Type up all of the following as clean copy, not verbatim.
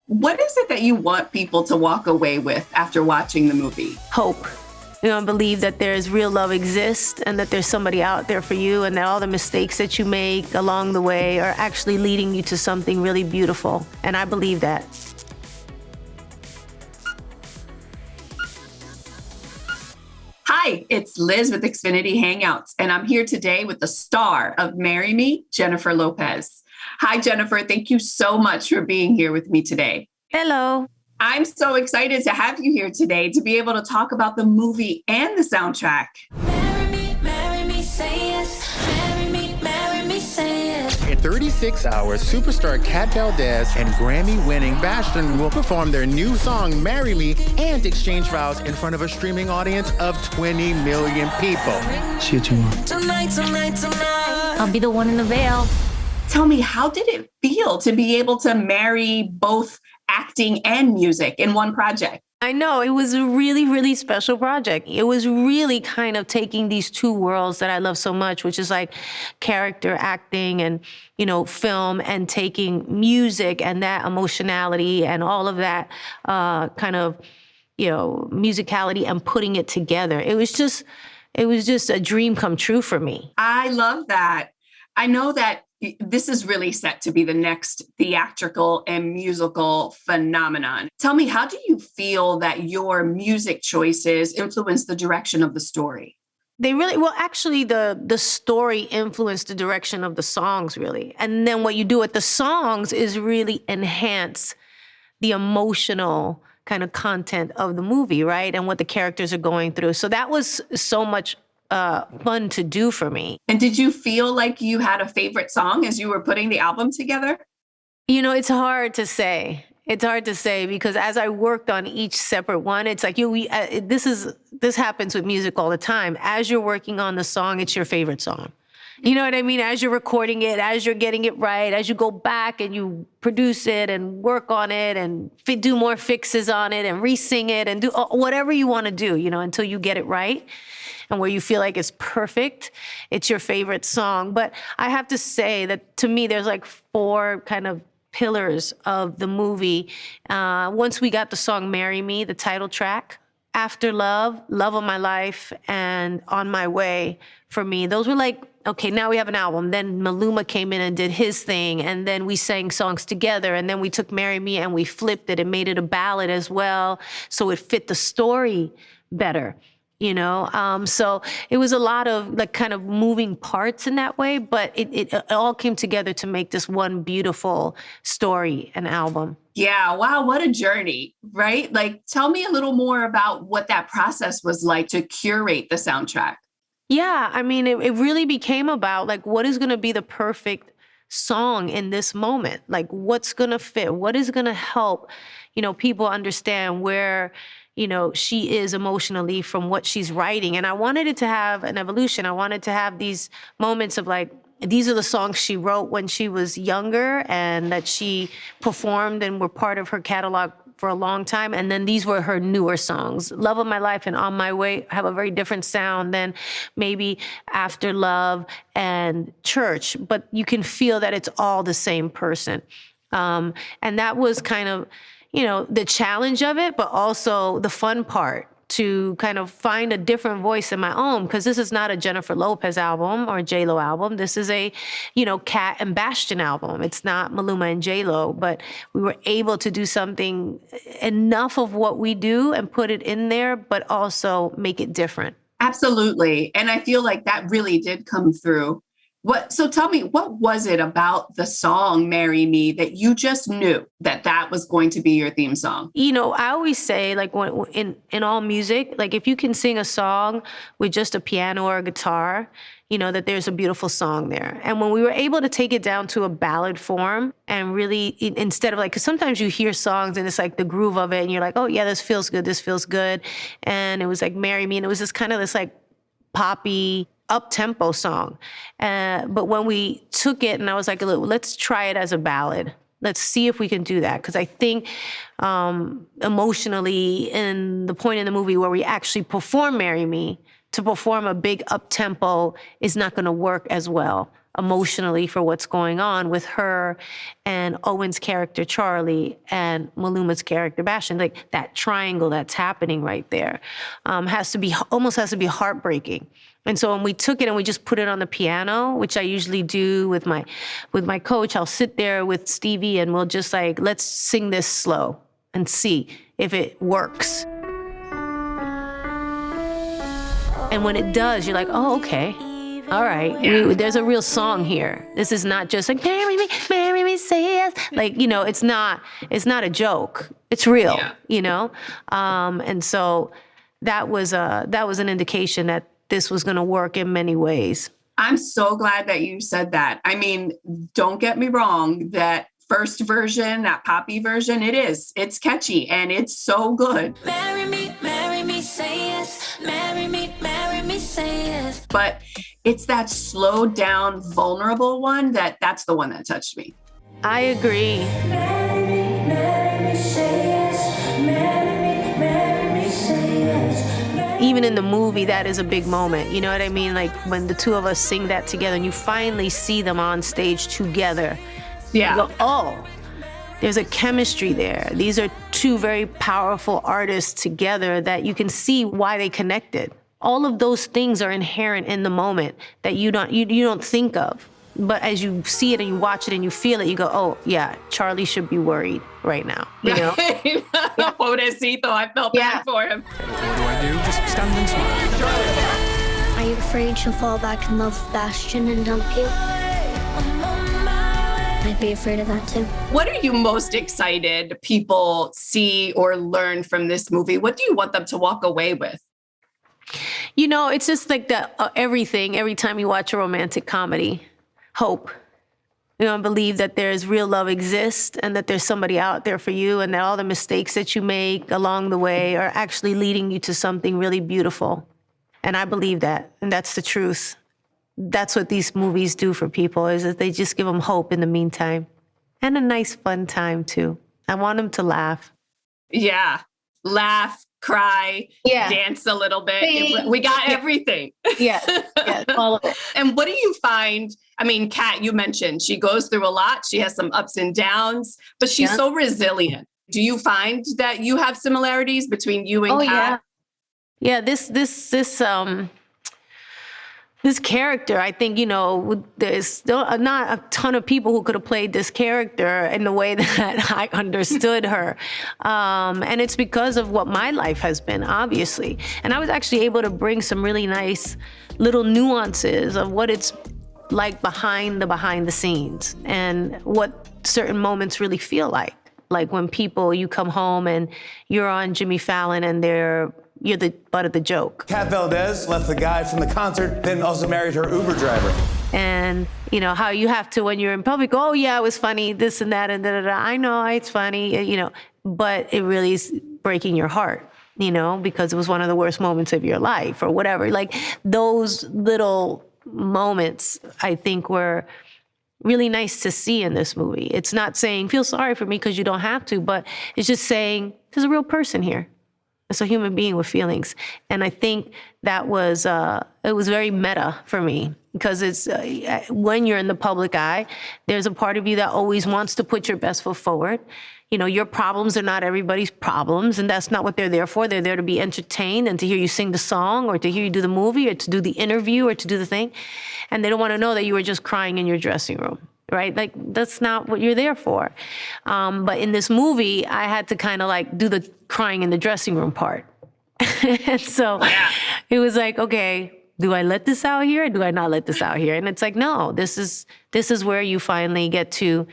What is it that you want people to walk away with after watching the movie? Hope. Believe that there's real love exists and that there's somebody out there for you and that all the mistakes that you make along the way are actually leading you to something really beautiful. And I believe that. Hi, it's Liz with Xfinity Hangouts, and I'm here today with the star of Marry Me, Jennifer Lopez. Hi, Jennifer. Thank you so much for being here with me today. Hello. I'm so excited to have you here today to be able to talk about the movie and the soundtrack. Marry me, say yes. Marry me, say yes. In 36 hours, superstar Kat Valdez and Grammy-winning Bastion will perform their new song, Marry Me, and exchange vows in front of a streaming audience of 20 million people. See you tomorrow. Tonight. I'll be the one in the veil. Tell me, how did it feel to be able to marry both acting and music in one project? I know, it was a really, really special project. It was really kind of taking these two worlds that I love so much, which is like character acting and, film, and taking music and that emotionality and all of that kind of, musicality and putting it together. It was just a dream come true for me. I love that. I know that this is really set to be the next theatrical and musical phenomenon. Tell me, how do you feel that your music choices influence the direction of the story? Actually, the story influenced the direction of the songs, really. And then what you do with the songs is really enhance the emotional kind of content of the movie, right? And what the characters are going through. So that was so much fun to do for me. And did you feel like you had a favorite song as you were putting the album together? It's hard to say. It's hard to say because as I worked on each separate one, it's like this happens with music all the time. As you're working on the song, it's your favorite song. You know what I mean? As you're recording it, as you're getting it right, as you go back and you produce it and work on it and do more fixes on it and re-sing it and do whatever you want to do, until you get it right. And where you feel like it's perfect, it's your favorite song. But I have to say that to me, there's like four kind of pillars of the movie. Once we got the song Marry Me, the title track, After Love, Love of My Life, and On My Way, for me, those were like, okay, now we have an album. Then Maluma came in and did his thing, and then we sang songs together, and then we took Marry Me and we flipped it and made it a ballad as well, so it fit the story better. So it was a lot of like kind of moving parts in that way, but it all came together to make this one beautiful story and album. Yeah. Wow. What a journey, right? Like, tell me a little more about what that process was like to curate the soundtrack. Yeah. I mean, it really became about like, what is going to be the perfect song in this moment? Like, what's going to fit? What is going to help, people understand where, she is emotionally from what she's writing. And I wanted it to have an evolution. I wanted to have these moments of like, these are the songs she wrote when she was younger and that she performed and were part of her catalog for a long time. And then these were her newer songs. Love of My Life and On My Way have a very different sound than maybe After Love and Church, but you can feel that it's all the same person. And that was kind of, the challenge of it, but also the fun part to kind of find a different voice in my own, because this is not a Jennifer Lopez album or a J-Lo album. This is a, Kat and Bastion album. It's not Maluma and J-Lo, but we were able to do something enough of what we do and put it in there, but also make it different. Absolutely. And I feel like that really did come through. So tell me, what was it about the song Marry Me that you just knew that was going to be your theme song? I always say, like, when, in all music, like if you can sing a song with just a piano or a guitar, that there's a beautiful song there. And when we were able to take it down to a ballad form and really, instead of like, because sometimes you hear songs and it's like the groove of it and you're like, oh yeah, this feels good. And it was like Marry Me. And it was this kind of this like poppy, up-tempo song. But when we took it and I was like, look, let's try it as a ballad. Let's see if we can do that. Because I think emotionally in the point in the movie where we actually perform Marry Me, to perform a big up-tempo is not going to work as well emotionally for what's going on with her and Owen's character, Charlie, and Maluma's character, Bastion. Like that triangle that's happening right there has to be heartbreaking. And so when we took it and we just put it on the piano, which I usually do with my coach, I'll sit there with Stevie and we'll just like, let's sing this slow and see if it works. And when it does, you're like, oh, okay. All right, there's a real song here. This is not just like, marry me, say yes. Like, you know, it's not a joke. It's real, you know? And so that was an indication that this was going to work in many ways. I'm so glad that you said that. I mean, don't get me wrong, that first version, that poppy version, it's catchy and it's so good. Marry me, say yes. Marry me, say yes. But it's that slowed down, vulnerable one that's the one that touched me. I agree. Marry me, say yes. Marry me, say yes. Even in the movie, that is a big moment. You know what I mean? Like when the two of us sing that together and you finally see them on stage together. Yeah. You go, oh, there's a chemistry there. These are two very powerful artists together that you can see why they connected. All of those things are inherent in the moment that you don't think of. But as you see it and you watch it and you feel it, you go, oh, yeah, Charlie should be worried right now. You know? Pobrecito, I felt bad for him. What do I do? Just stand and smile. Are you afraid she'll fall back in love with Bastion and dump you? I'd be afraid of that too. What are you most excited people see or learn from this movie? What do you want them to walk away with? You know, it's just like everything, every time you watch a romantic comedy, hope. You know, believe that there's real love exists and that there's somebody out there for you and that all the mistakes that you make along the way are actually leading you to something really beautiful. And I believe that, and that's the truth. That's what these movies do for people, is that they just give them hope in the meantime. And a nice, fun time, too. I want them to laugh. Yeah. Laugh, cry, dance a little bit. We got everything. Yes, all of it. And what do you find? I mean, Kat, you mentioned she goes through a lot. She has some ups and downs, but she's so resilient. Do you find that you have similarities between you and Kat? Yeah, this character, I think, you know, there's not a ton of people who could have played this character in the way that I understood her. And it's because of what my life has been, obviously. And I was actually able to bring some really nice little nuances of what it's like behind the scenes and what certain moments really feel like. Like when you come home and you're on Jimmy Fallon and you're the butt of the joke. Kat Valdez left the guy from the concert, then also married her Uber driver. And, you know, how you have to, when you're in public, oh, yeah, it was funny, this and that, and da-da-da. I know it's funny, you know, but it really is breaking your heart, you know, because it was one of the worst moments of your life or whatever. Like those little moments, I think, were really nice to see in this movie. It's not saying, feel sorry for me because you don't have to, but it's just saying, there's a real person here. It's a human being with feelings. And I think that was, it was very meta for me because it's, when you're in the public eye, there's a part of you that always wants to put your best foot forward. You know, your problems are not everybody's problems, and that's not what they're there for. They're there to be entertained and to hear you sing the song or to hear you do the movie or to do the interview or to do the thing. And they don't want to know that you were just crying in your dressing room. Right? Like, that's not what you're there for. But in this movie, I had to kind of like do the crying in the dressing room part. And so it was like, okay, do I let this out here or do I not let this out here? And it's like, no, this is where you finally get to,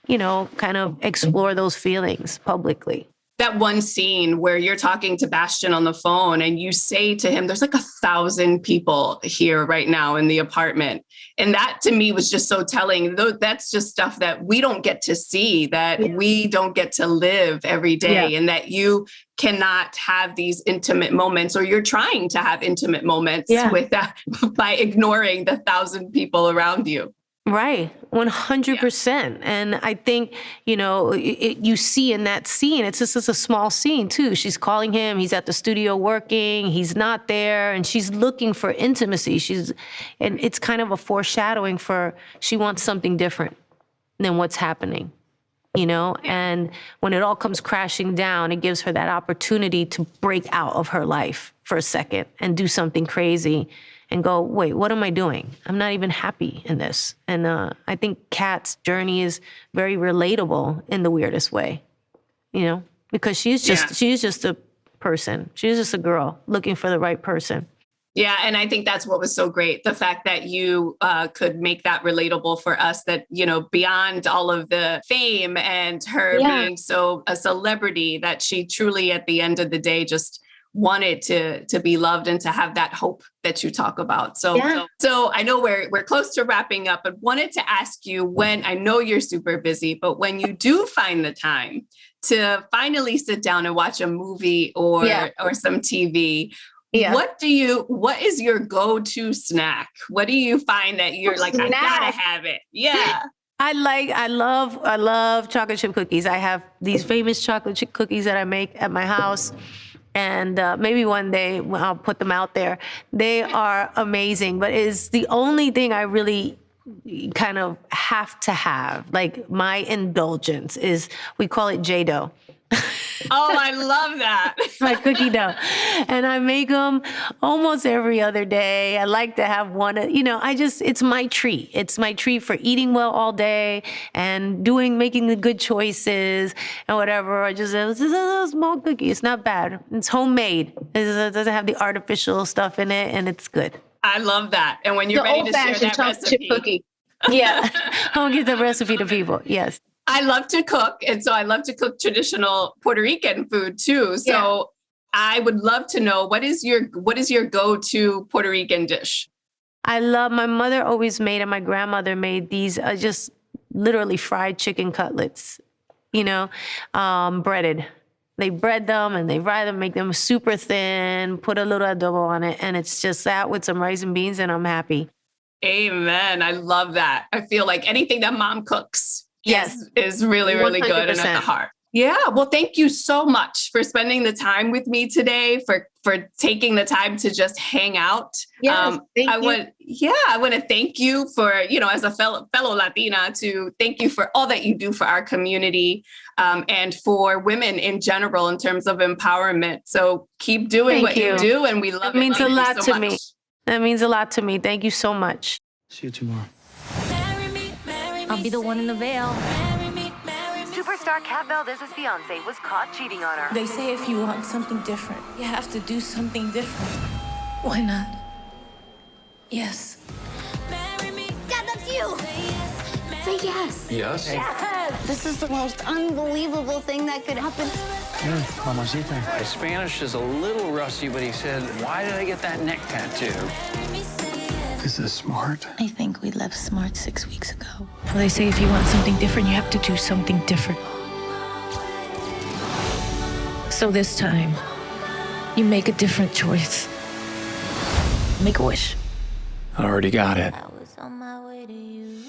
you know, kind of explore those feelings publicly. That one scene where you're talking to Bastion on the phone and you say to him, there's like 1,000 people here right now in the apartment. And that to me was just so telling. That's just stuff that we don't get to see, that we don't get to live every day, and that you cannot have these intimate moments, or you're trying to have intimate moments with that by ignoring the 1,000 people around you. Right. 100%. And I think, you see in that scene, it's just a small scene too. She's calling him, he's at the studio working, he's not there, and she's looking for intimacy. And it's kind of a foreshadowing for she wants something different than what's happening, and when it all comes crashing down, it gives her that opportunity to break out of her life for a second and do something crazy and go, wait, what am I doing? I'm not even happy in this. And I think Kat's journey is very relatable in the weirdest way, because she's just a person. She's just a girl looking for the right person. Yeah. And I think that's what was so great. The fact that you could make that relatable for us, that, beyond all of the fame and her being so a celebrity, that she truly at the end of the day just wanted to be loved and to have that hope that you talk about. So I know we're close to wrapping up, but wanted to ask you, when I know you're super busy, but when you do find the time to finally sit down and watch a movie or some TV, what is your go-to snack? What do you find that you're like, I gotta have it? Yeah. I love chocolate chip cookies. I have these famous chocolate chip cookies that I make at my house. And maybe one day I'll put them out there. They are amazing, but it's the only thing I really kind of have to have. Like my indulgence is, we call it J-Dough. Oh, I love that. My cookie dough. And I make them almost every other day. I like to have one, it's my treat. It's my treat for eating well all day and making the good choices and whatever. It's just a small cookie. It's not bad. It's homemade. It doesn't have the artificial stuff in it, and it's good. I love that. And when you're ready to share that recipe. Chip cookie. Yeah. I'll give the recipe to people. Yes. I love to cook. And so I love to cook traditional Puerto Rican food too. So I would love to know, what is your go-to Puerto Rican dish? My mother always made, and my grandmother made these just literally fried chicken cutlets, breaded. They bread them and they fry them, make them super thin, put a little adobo on it. And it's just that with some rice and beans, and I'm happy. Amen. I love that. I feel like anything that mom cooks is really, really 100%. good and at the heart. Yeah. Well, thank you so much for spending the time with me today, for taking the time to just hang out. Yes, I want to thank you for, as a fellow Latina, to thank you for all that you do for our community and for women in general in terms of empowerment. So keep doing what you do. And we love it. That means a lot to me. That means a lot to me. Thank you so much. See you tomorrow. I'll be the one in the veil. Superstar Kat Valdez's fiance was caught cheating on her. They say if you want something different, you have to do something different. Why not? Yes. Dad, that's you. Say yes. Yes? Yes. This is the most unbelievable thing that could happen. Mamacita. His Spanish is a little rusty, but he said, why did I get that neck tattoo? This is smart. I think we left smart 6 weeks ago. Well, they say if you want something different, you have to do something different. So this time, you make a different choice. Make a wish. I already got it. I was on my way to you.